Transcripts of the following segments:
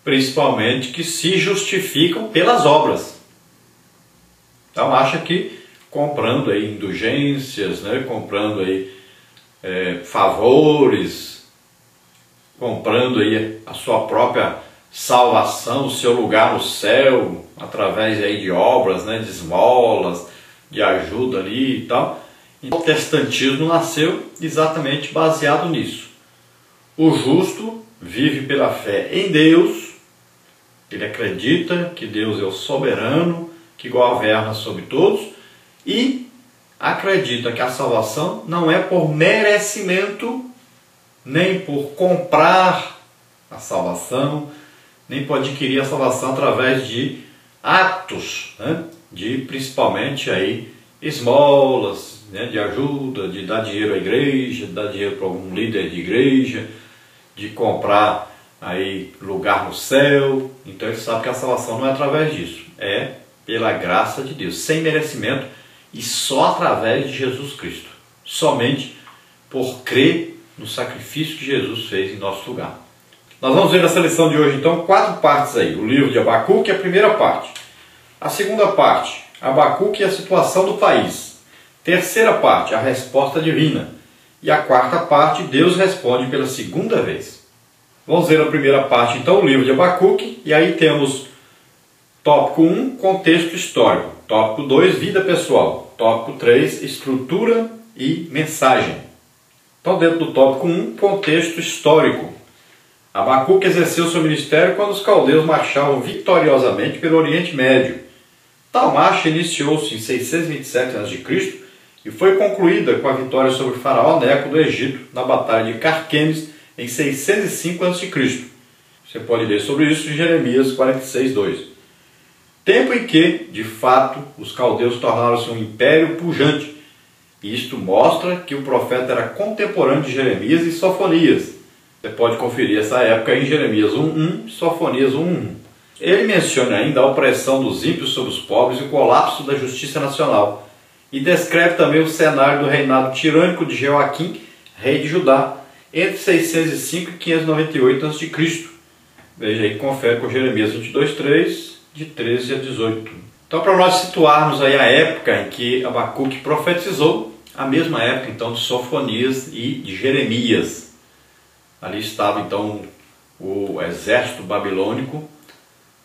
principalmente que se justificam pelas obras. Então acha que comprando aí indulgências, né, comprando aí favores, comprando aí a sua própria salvação, o seu lugar no céu, através aí de obras, né, de esmolas, de ajuda ali e tal. O protestantismo nasceu exatamente baseado nisso. O justo vive pela fé em Deus, ele acredita que Deus é o soberano, que governa sobre todos, e acredita que a salvação não é por merecimento, nem por comprar a salvação, nem por adquirir a salvação através de atos, né? De principalmente aí esmolas, né? De ajuda, de dar dinheiro à igreja, de dar dinheiro para algum líder de igreja, de comprar aí lugar no céu. Então ele sabe que a salvação não é através disso, é pela graça de Deus, sem merecimento e só através de Jesus Cristo, somente por crer no sacrifício que Jesus fez em nosso lugar. Nós vamos ver nessa lição de hoje então 4 partes aí. O livro de Abacuque, a primeira parte. A segunda parte, Abacuque e a situação do país. Terceira parte, a resposta divina. E a quarta parte, Deus responde pela segunda vez. Vamos ver a primeira parte então, o livro de Abacuque. E aí temos tópico 1, contexto histórico. Tópico 2, vida pessoal. Tópico 3, estrutura e mensagem. Então dentro do tópico 1, contexto histórico. Abacuque exerceu seu ministério quando os caldeus marchavam vitoriosamente pelo Oriente Médio. Tal marcha iniciou-se em 627 a.C. e foi concluída com a vitória sobre o faraó Neco do Egito na Batalha de Carquemes em 605 a.C. Você pode ler sobre isso em Jeremias 46:2. Tempo em que, de fato, os caldeus tornaram-se um império pujante. E isto mostra que o profeta era contemporâneo de Jeremias e Sofonias. Você pode conferir essa época em Jeremias 1:1 e Sofonias 1:1. Ele menciona ainda a opressão dos ímpios sobre os pobres e o colapso da justiça nacional. E descreve também o cenário do reinado tirânico de Jeoaquim, rei de Judá, entre 605 e 598 a.C. Veja aí, confere com Jeremias 22:3, de 13 a 18. Então, para nós situarmos aí a época em que Abacuque profetizou, a mesma época então de Sofonias e de Jeremias. Ali estava então o exército babilônico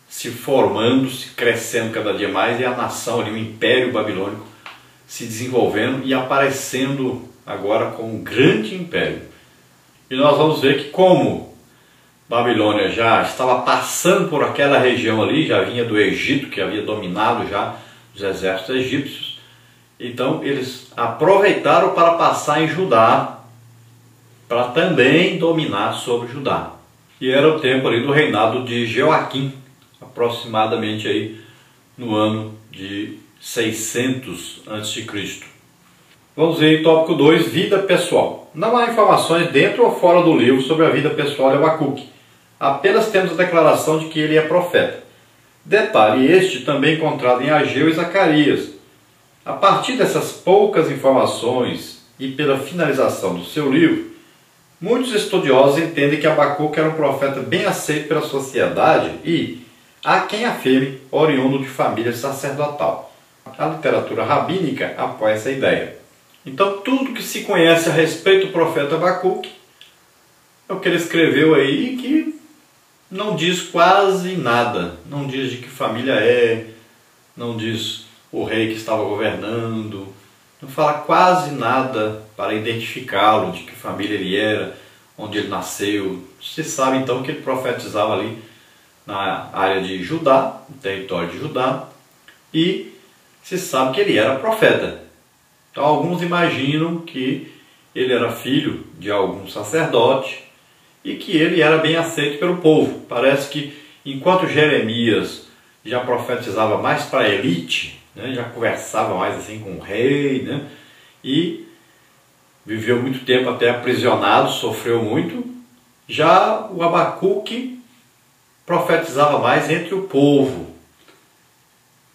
se formando, se crescendo cada dia mais, e a nação ali, o império babilônico, se desenvolvendo e aparecendo agora como um grande império. E nós vamos ver que como Babilônia já estava passando por aquela região ali, já vinha do Egito, que havia dominado já os exércitos egípcios, então eles aproveitaram para passar em Judá, para também dominar sobre Judá. E era o tempo ali do reinado de Jeoaquim, aproximadamente aí no ano de 600 a.C. Vamos ver em tópico 2, vida pessoal. Não há informações dentro ou fora do livro sobre a vida pessoal de Abacuque. Apenas temos a declaração de que ele é profeta. Detalhe este também encontrado em Ageu e Zacarias. A partir dessas poucas informações e pela finalização do seu livro, muitos estudiosos entendem que Abacuque era um profeta bem aceito pela sociedade e, há quem afirme, oriundo de família sacerdotal. A literatura rabínica apoia essa ideia. Então, tudo que se conhece a respeito do profeta Abacuque é o que ele escreveu aí, que não diz quase nada. Não diz de que família é, não diz o rei que estava governando, não fala quase nada para identificá-lo, de que família ele era, onde ele nasceu. Se sabe então que ele profetizava ali na área de Judá, no território de Judá, e se sabe que ele era profeta. Então alguns imaginam que ele era filho de algum sacerdote e que ele era bem aceito pelo povo. Parece que enquanto Jeremias já profetizava mais para a elite, né, já conversava mais assim com o rei, né, e viveu muito tempo até aprisionado, sofreu muito, já o Abacuque profetizava mais entre o povo.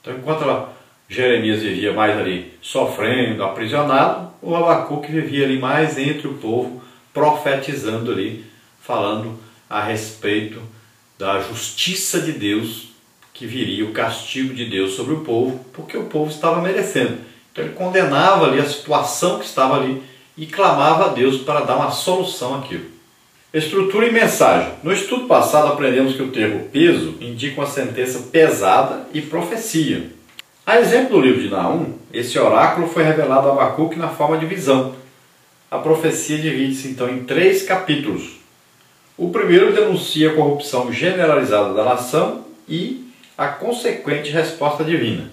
Então enquanto Jeremias vivia mais ali sofrendo, aprisionado, o Abacuque vivia ali mais entre o povo, profetizando ali, falando a respeito da justiça de Deus, que viria o castigo de Deus sobre o povo, porque o povo estava merecendo. Então ele condenava ali a situação que estava ali e clamava a Deus para dar uma solução àquilo. Estrutura e mensagem. No estudo passado aprendemos que o termo peso indica uma sentença pesada e profecia. A exemplo do livro de Naum, esse oráculo foi revelado a Abacuque na forma de visão. A profecia divide-se então em 3 capítulos. O primeiro denuncia a corrupção generalizada da nação e a consequente resposta divina.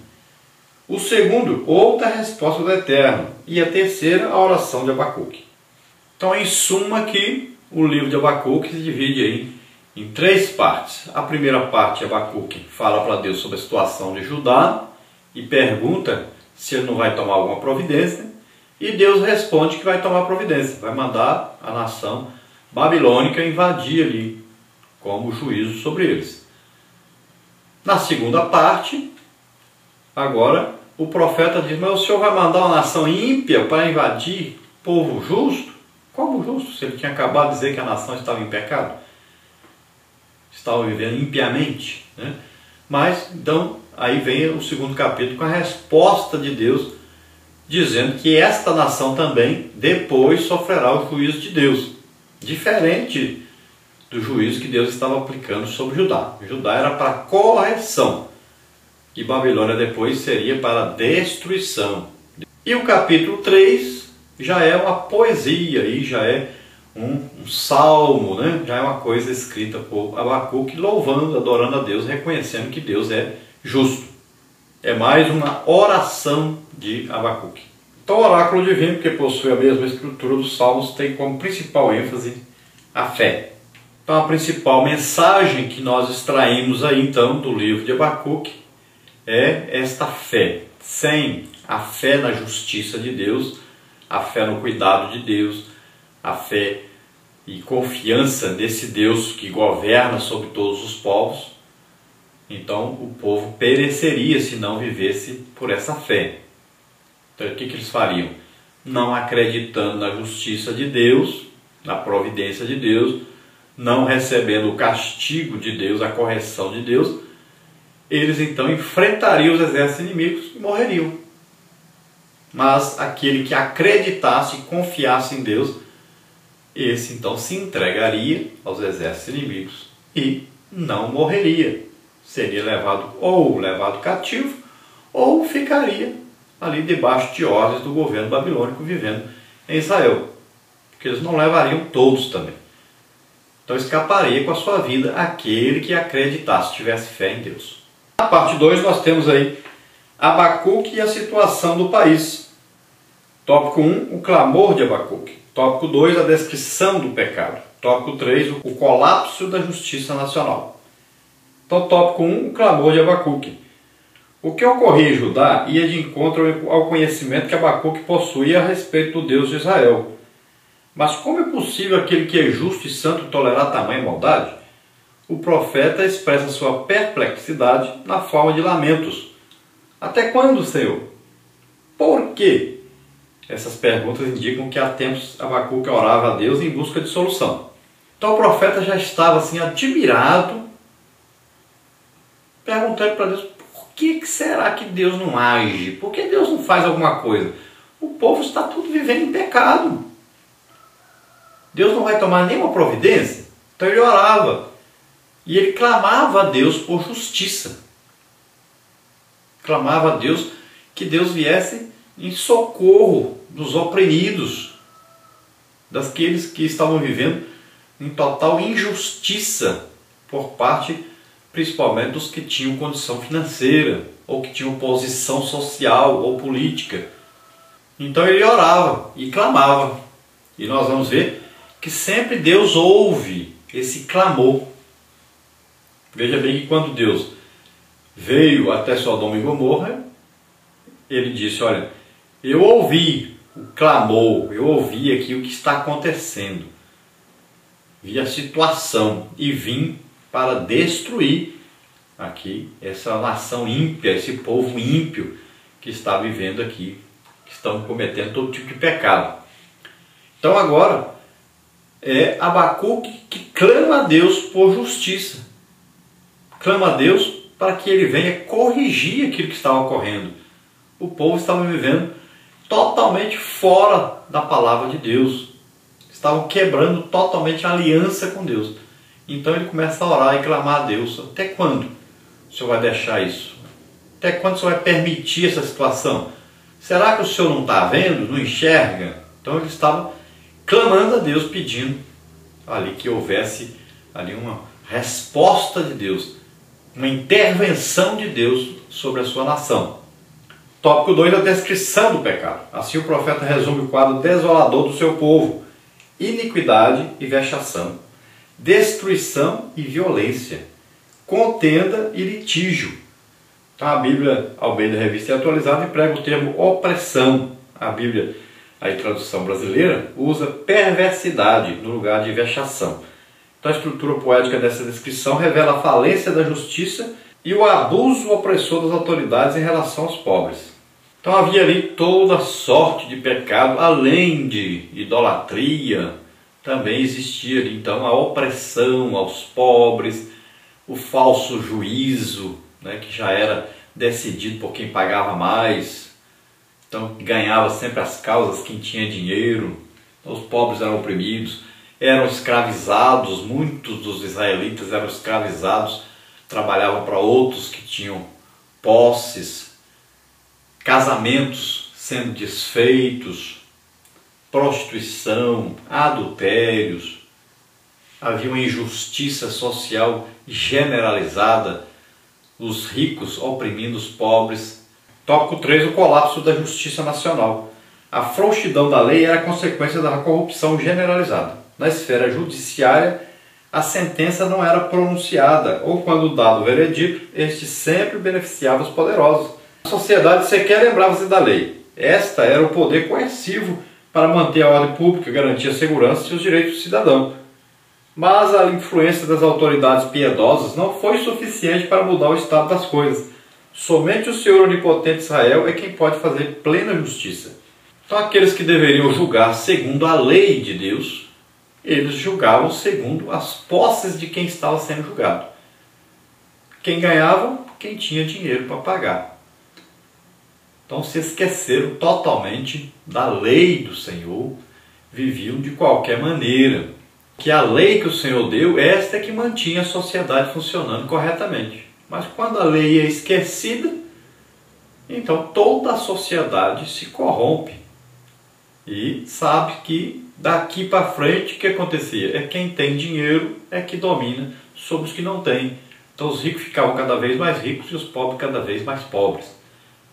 O segundo, outra resposta do Eterno. E a terceira, a oração de Abacuque. Então, em suma, aqui o livro de Abacuque se divide aí em 3 partes. A primeira parte, Abacuque fala para Deus sobre a situação de Judá e pergunta se ele não vai tomar alguma providência. E Deus responde que vai tomar providência, vai mandar a nação babilônica invadir ali como juízo sobre eles. Na segunda parte, agora o profeta diz: mas o Senhor vai mandar uma nação ímpia para invadir povo justo? Como justo? Se ele tinha acabado de dizer que a nação estava em pecado, estava vivendo impiamente, né? Mas então aí vem o segundo capítulo com a resposta de Deus, dizendo que esta nação também depois sofrerá o juízo de Deus, diferente do juízo que Deus estava aplicando sobre Judá. Judá era para correção e Babilônia depois seria para destruição. E o capítulo 3 já é uma poesia, e já é um salmo, né? Já é uma coisa escrita por Abacuque, louvando, adorando a Deus, reconhecendo que Deus é justo. É mais uma oração de Abacuque. Então, o oráculo divino, que possui a mesma estrutura dos salmos, tem como principal ênfase a fé. Então, a principal mensagem que nós extraímos aí, então, do livro de Abacuque é esta fé. Sem a fé na justiça de Deus, a fé no cuidado de Deus, a fé e confiança nesse Deus que governa sobre todos os povos, então o povo pereceria se não vivesse por essa fé. Então o que eles fariam? Não acreditando na justiça de Deus, na providência de Deus, não recebendo o castigo de Deus, a correção de Deus, eles então enfrentariam os exércitos inimigos e morreriam. Mas aquele que acreditasse e confiasse em Deus, esse então se entregaria aos exércitos inimigos e não morreria. Seria levado cativo, ou ficaria ali debaixo de ordens do governo babilônico vivendo em Israel. Porque eles não levariam todos também. Então escaparia com a sua vida aquele que acreditasse, tivesse fé em Deus. Na parte 2 nós temos aí Abacuque e a situação do país. Tópico 1, o clamor de Abacuque. Tópico 2, a descrição do pecado. Tópico 3, o colapso da justiça nacional. Então, tópico 1, o clamor de Abacuque. O que ocorria em Judá ia de encontro ao conhecimento que Abacuque possuía a respeito do Deus de Israel. Mas como é possível aquele que é justo e santo tolerar tamanha maldade? O profeta expressa sua perplexidade na forma de lamentos. Até quando, Senhor? Por quê? Essas perguntas indicam que há tempos Abacuque orava a Deus em busca de solução. Então o profeta já estava assim admirado, perguntando para Deus: por que será que Deus não age? Por que Deus não faz alguma coisa? O povo está tudo vivendo em pecado. Deus não vai tomar nenhuma providência? Então ele orava. E ele clamava a Deus por justiça. Clamava a Deus que Deus viesse em socorro dos oprimidos, daqueles que estavam vivendo em total injustiça por parte, principalmente, dos que tinham condição financeira, ou que tinham posição social ou política. Então ele orava e clamava. E nós vamos ver que sempre Deus ouve esse clamor. Veja bem que quando Deus veio até Sodoma e Gomorra, ele disse: olha, eu ouvi o clamor, eu ouvi aqui o que está acontecendo, vi a situação e vim para destruir aqui essa nação ímpia, esse povo ímpio que está vivendo aqui, que estão cometendo todo tipo de pecado. Então agora é Abacuque que clama a Deus por justiça. clama a Deus para que ele venha corrigir aquilo que estava ocorrendo. O povo estava vivendo totalmente fora da palavra de Deus. Estavam quebrando totalmente a aliança com Deus. Então ele começa a orar e clamar a Deus. Até quando o Senhor vai deixar isso? Até quando o Senhor vai permitir essa situação? Será que o Senhor não está vendo? Não enxerga? Então ele estava clamando a Deus, pedindo ali que houvesse ali uma resposta de Deus, uma intervenção de Deus sobre a sua nação. Tópico 2, a descrição do pecado. Assim o profeta resume o quadro desolador do seu povo: iniquidade e vexação, destruição e violência, contenda e litígio. Então a Bíblia Almeida Revista e Atualizada emprega o termo opressão. A Bíblia, a tradução brasileira, usa perversidade no lugar de vexação. Então a estrutura poética dessa descrição revela a falência da justiça e o abuso opressor das autoridades em relação aos pobres. Então havia ali toda sorte de pecado, além de idolatria, também existia ali então a opressão aos pobres, o falso juízo, né, que já era decidido por quem pagava mais, então ganhava sempre as causas quem tinha dinheiro. Então, os pobres eram oprimidos, eram escravizados, muitos dos israelitas eram escravizados, trabalhavam para outros que tinham posses, casamentos sendo desfeitos, prostituição, adultérios, havia uma injustiça social generalizada, os ricos oprimindo os pobres. Tópico 3, o colapso da justiça nacional. A frouxidão da lei era consequência da corrupção generalizada. Na esfera judiciária, a sentença não era pronunciada, ou quando dado o veredito, este sempre beneficiava os poderosos. A sociedade sequer lembrava-se da lei. Esta era o poder coercivo para manter a ordem pública, garantir a segurança e os direitos do cidadão. Mas a influência das autoridades piedosas não foi suficiente para mudar o estado das coisas. Somente o Senhor onipotente Israel é quem pode fazer plena justiça. Então aqueles que deveriam julgar segundo a lei de Deus, eles julgavam segundo as posses de quem estava sendo julgado. Quem ganhava, quem tinha dinheiro para pagar. Então se esqueceram totalmente da lei do Senhor, viviam de qualquer maneira. Que a lei que o Senhor deu, esta é que mantinha a sociedade funcionando corretamente. Mas quando a lei é esquecida, então toda a sociedade se corrompe. E sabe que daqui para frente o que acontecia? É quem tem dinheiro é que domina sobre os que não têm. Então os ricos ficavam cada vez mais ricos e os pobres cada vez mais pobres,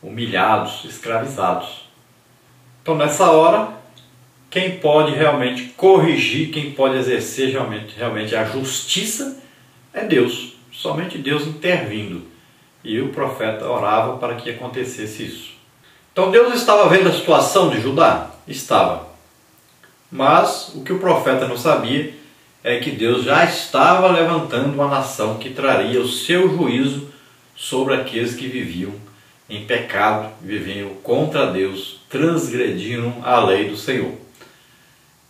humilhados, escravizados. Então nessa hora, quem pode realmente corrigir, quem pode exercer realmente a justiça é Deus. Somente Deus intervindo. E o profeta orava para que acontecesse isso. Então Deus estava vendo a situação de Judá? Estava. Mas o que o profeta não sabia é que Deus já estava levantando uma nação que traria o seu juízo sobre aqueles que viviam em pecado, viviam contra Deus, transgrediram a lei do Senhor.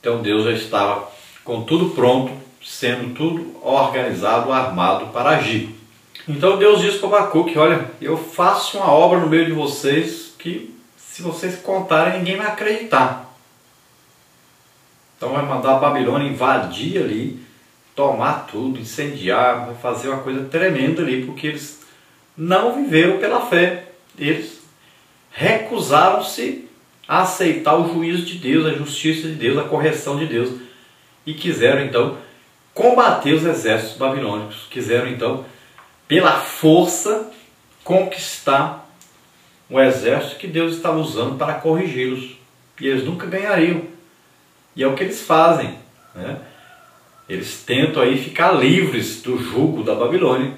Então Deus já estava com tudo pronto, sendo tudo organizado, armado para agir. Então Deus diz para Abacuque: olha, eu faço uma obra no meio de vocês que, se vocês contarem, ninguém vai acreditar. Então vai mandar a Babilônia invadir ali, tomar tudo, incendiar, vai fazer uma coisa tremenda ali, porque eles não viveram pela fé. Eles recusaram-se a aceitar o juízo de Deus, a justiça de Deus, a correção de Deus, e quiseram então combater os exércitos babilônicos, quiseram então pela força conquistar o exército que Deus estava usando para corrigi-los, e eles nunca ganhariam. E é o que eles fazem, né? Eles tentam aí ficar livres do jugo da Babilônia,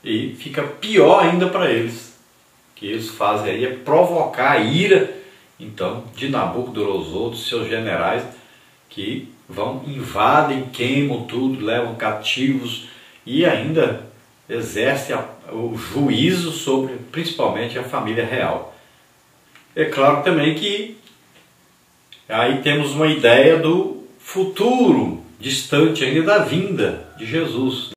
e fica pior ainda para eles. O que eles fazem aí é provocar a ira então de Nabucodonosor, dos seus generais, que vão, invadem, queimam tudo, levam cativos e ainda exercem o juízo sobre principalmente a família real. É claro também que aí temos uma ideia do futuro distante ainda da vinda de Jesus.